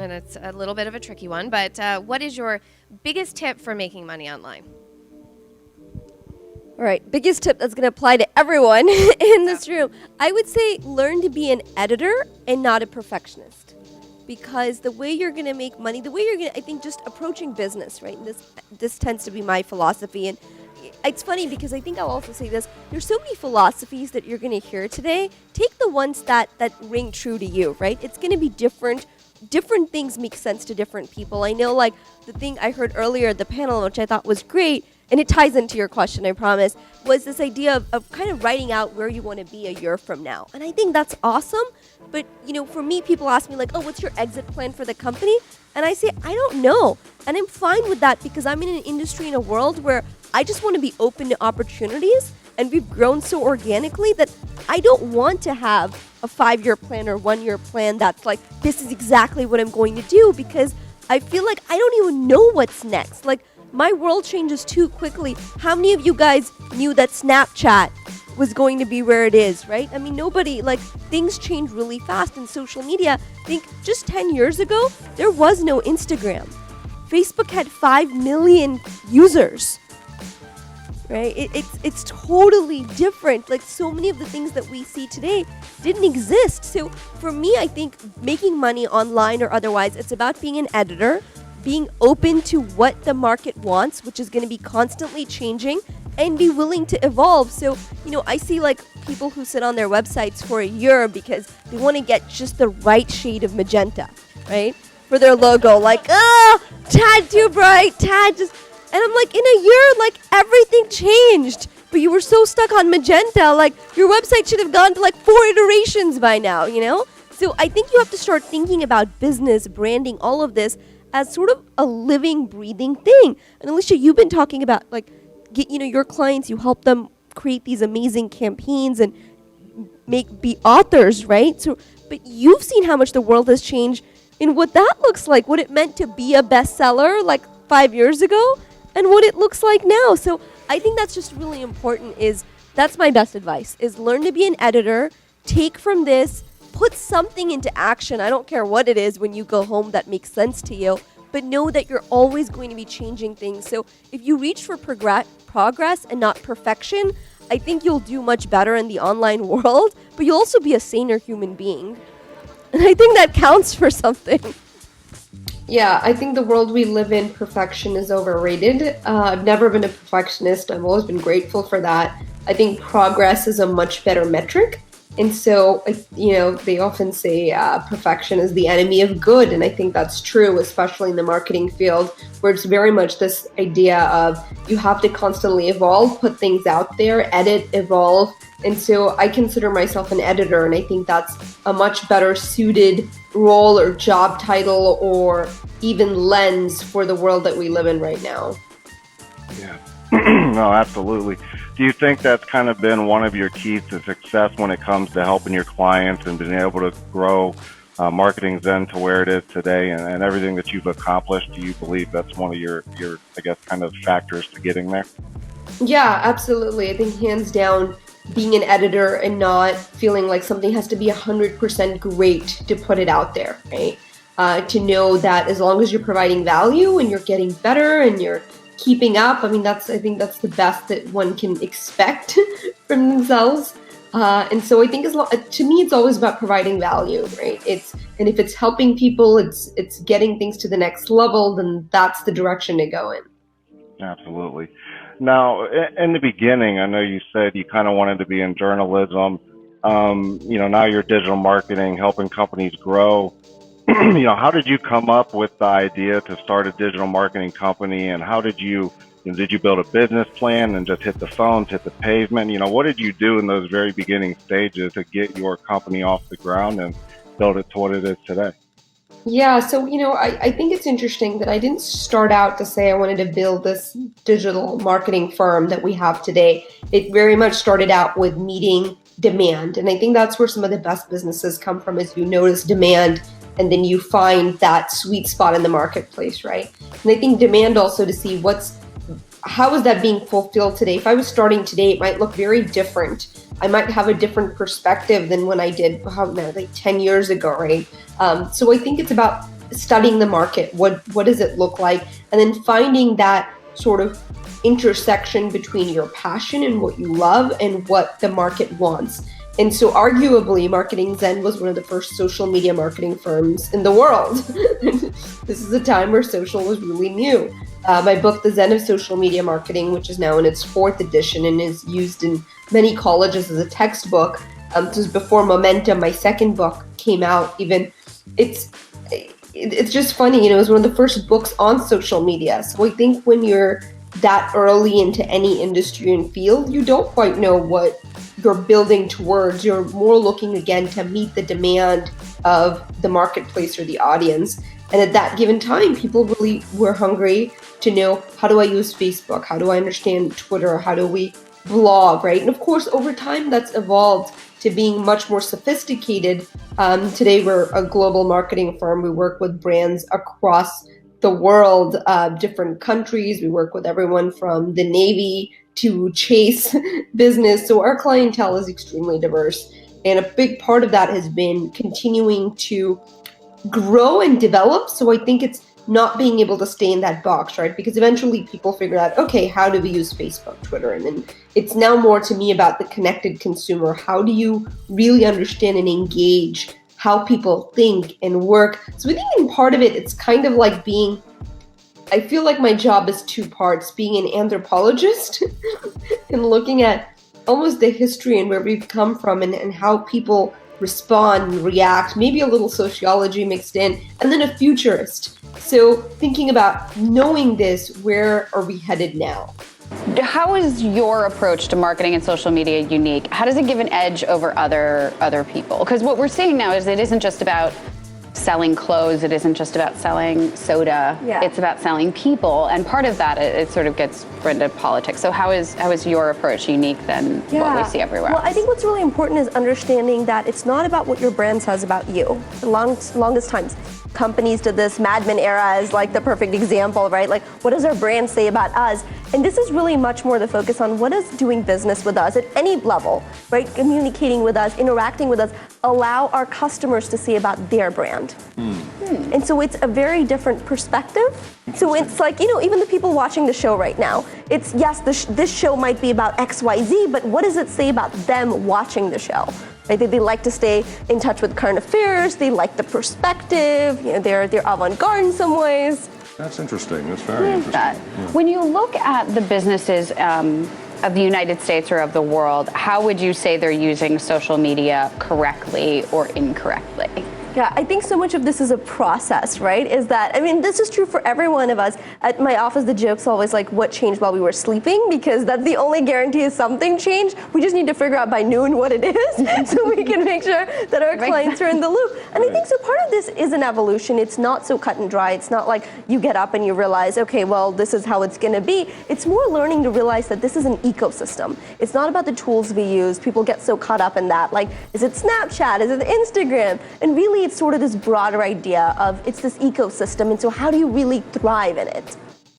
And it's a little bit of a tricky one, but what is your biggest tip for making money online? All right, biggest tip that's going to apply to everyone in this room. I would say learn to be an editor and not a perfectionist. Because the way you're going to make money, the way you're going to, I think, just approaching business, right? And this tends to be my philosophy. And it's funny because I think I'll also say this. There's so many philosophies that you're going to hear today. Take the ones that ring true to you, right? It's going to be different. Different things make sense to different people. I know, like, the thing I heard earlier at the panel, which I thought was great, and it ties into your question, I promise, was this idea of kind of writing out where you want to be a year from now. And I think that's awesome. But, for me, people ask me, like, oh, what's your exit plan for the company? And I say, I don't know. And I'm fine with that because I'm in an industry, in a world where I just want to be open to opportunities. And we've grown so organically that I don't want to have a 5-year plan or 1-year plan that's like, this is exactly what I'm going to do, because I feel like I don't even know what's next. Like, my world changes too quickly. How many of you guys knew that Snapchat was going to be where it is, right? I mean, nobody, like, things change really fast in social media. I think just 10 years ago, there was no Instagram. Facebook had 5 million users, right? It's totally different. Like, so many of the things that we see today didn't exist. So for me, I think making money online or otherwise, it's about being an editor, being open to what the market wants, which is going to be constantly changing, and be willing to evolve. So, I see, like, people who sit on their websites for a year because they want to get just the right shade of magenta, right? For their logo. Like, tad too bright, tad just... And I'm like, in a year, like, everything changed. But you were so stuck on magenta, like, your website should have gone to, like, 4 iterations by now, So I think you have to start thinking about business, branding, all of this as sort of a living, breathing thing. And Alicia, you've been talking about, like, your clients, you help them create these amazing campaigns and be authors, right? So, but you've seen how much the world has changed in what that looks like, what it meant to be a bestseller like 5 years ago, and what it looks like now. So I think that's just really important. That's my best advice, is learn to be an editor, take from this, put something into action. I don't care what it is when you go home that makes sense to you, but know that you're always going to be changing things. So if you reach for progress and not perfection, I think you'll do much better in the online world, but you'll also be a saner human being. And I think that counts for something. Yeah, I think the world we live in, perfection is overrated. I've never been a perfectionist. I've always been grateful for that. I think progress is a much better metric. And so, they often say perfection is the enemy of good. And I think that's true, especially in the marketing field, where it's very much this idea of you have to constantly evolve, put things out there, edit, evolve. And so I consider myself an editor, and I think that's a much better suited role or job title or even lens for the world that we live in right now. Yeah, no, absolutely. Do you think that's kind of been one of your keys to success when it comes to helping your clients and being able to grow Marketing Zen to where it is today and everything that you've accomplished? Do you believe that's one of your, I guess, kind of factors to getting there? Yeah, absolutely. I think hands down, being an editor and not feeling like something has to be 100% great to put it out there, right? To know that as long as you're providing value and you're getting better and you're keeping up, I think that's the best that one can expect from themselves. And so I think to me, it's always about providing value, right? And if it's helping people, it's getting things to the next level, then that's the direction to go in. Absolutely. Now, in the beginning, I know you said you kind of wanted to be in journalism. Now you're digital marketing, helping companies grow. How did you come up with the idea to start a digital marketing company, and how did you build a business plan and just hit the phones, hit the pavement? What did you do in those very beginning stages to get your company off the ground and build it to what it is today? Yeah, so, I think it's interesting that I didn't start out to say I wanted to build this digital marketing firm that we have today. It very much started out with meeting demand. And I think that's where some of the best businesses come from, is you notice demand and then you find that sweet spot in the marketplace, right? And I think demand also to see how is that being fulfilled today? If I was starting today, it might look very different. I might have a different perspective than when I did like 10 years ago, right? So I think it's about studying the market. What does it look like? And then finding that sort of intersection between your passion and what you love and what the market wants. And so arguably, Marketing Zen was one of the first social media marketing firms in the world. This is a time where social was really new. My book, The Zen of Social Media Marketing, which is now in its 4th edition and is used in many colleges as a textbook. This was before Momentum, my second book, came out. Even it's just funny, it was one of the first books on social media. So I think when you're that early into any industry and field, you don't quite know what you're building towards. You're more looking again to meet the demand of the marketplace or the audience. And at that given time, people really were hungry to know, how do I use Facebook? How do I understand Twitter? How do we blog, right? And of course, over time, that's evolved to being much more sophisticated. Today, we're a global marketing firm. We work with brands across the world, different countries. We work with everyone from the Navy to Chase business. So our clientele is extremely diverse. And a big part of that has been continuing to grow and develop. So I think it's not being able to stay in that box, right? Because eventually people figure out, okay, how do we use Facebook, Twitter? And then it's now more to me about the connected consumer. How do you really understand and engage how people think and work? So I think in part of it, it's kind of like I feel like my job is 2 parts, being an anthropologist and looking at almost the history and where we've come from and how people respond and react, maybe a little sociology mixed in, and then a futurist. So thinking about knowing this, where are we headed now? How is your approach to marketing and social media unique? How does it give an edge over other people? Because what we're seeing now is it isn't just about selling clothes, it isn't just about selling soda, it's about selling people, and part of that it sort of gets into politics. So how is your approach unique than what we see everywhere else? Well, I think what's really important is understanding that it's not about what your brand says about you. The longest times, companies did this. Mad Men era is like the perfect example, right? Like, what does our brand say about us? And this is really much more the focus on what does doing business with us at any level, right? Communicating with us, interacting with us, allow our customers to say about their brand. And so it's a very different perspective. So it's like, even the people watching the show right now, it's, yes, this show might be about XYZ, but what does it say about them watching the show? Right? They like to stay in touch with current affairs, they like the perspective, they're avant-garde in some ways. That's interesting. That's very interesting. Yeah. When you look at the businesses of the United States or of the world, how would you say they're using social media correctly or incorrectly? Yeah, I think so much of this is a process, right? This is true for every one of us. At my office, the joke's always like, what changed while we were sleeping? Because that's the only guarantee is something changed. We just need to figure out by noon what it is so we can make sure that our clients are in the loop. And I think so part of this is an evolution. It's not so cut and dry. It's not like you get up and you realize, okay, well, this is how it's going to be. It's more learning to realize that this is an ecosystem. It's not about the tools we use. People get so caught up in that. Like, is it Snapchat? Is it Instagram? And really, it's sort of this broader idea of it's this ecosystem, and so how do you really thrive in it?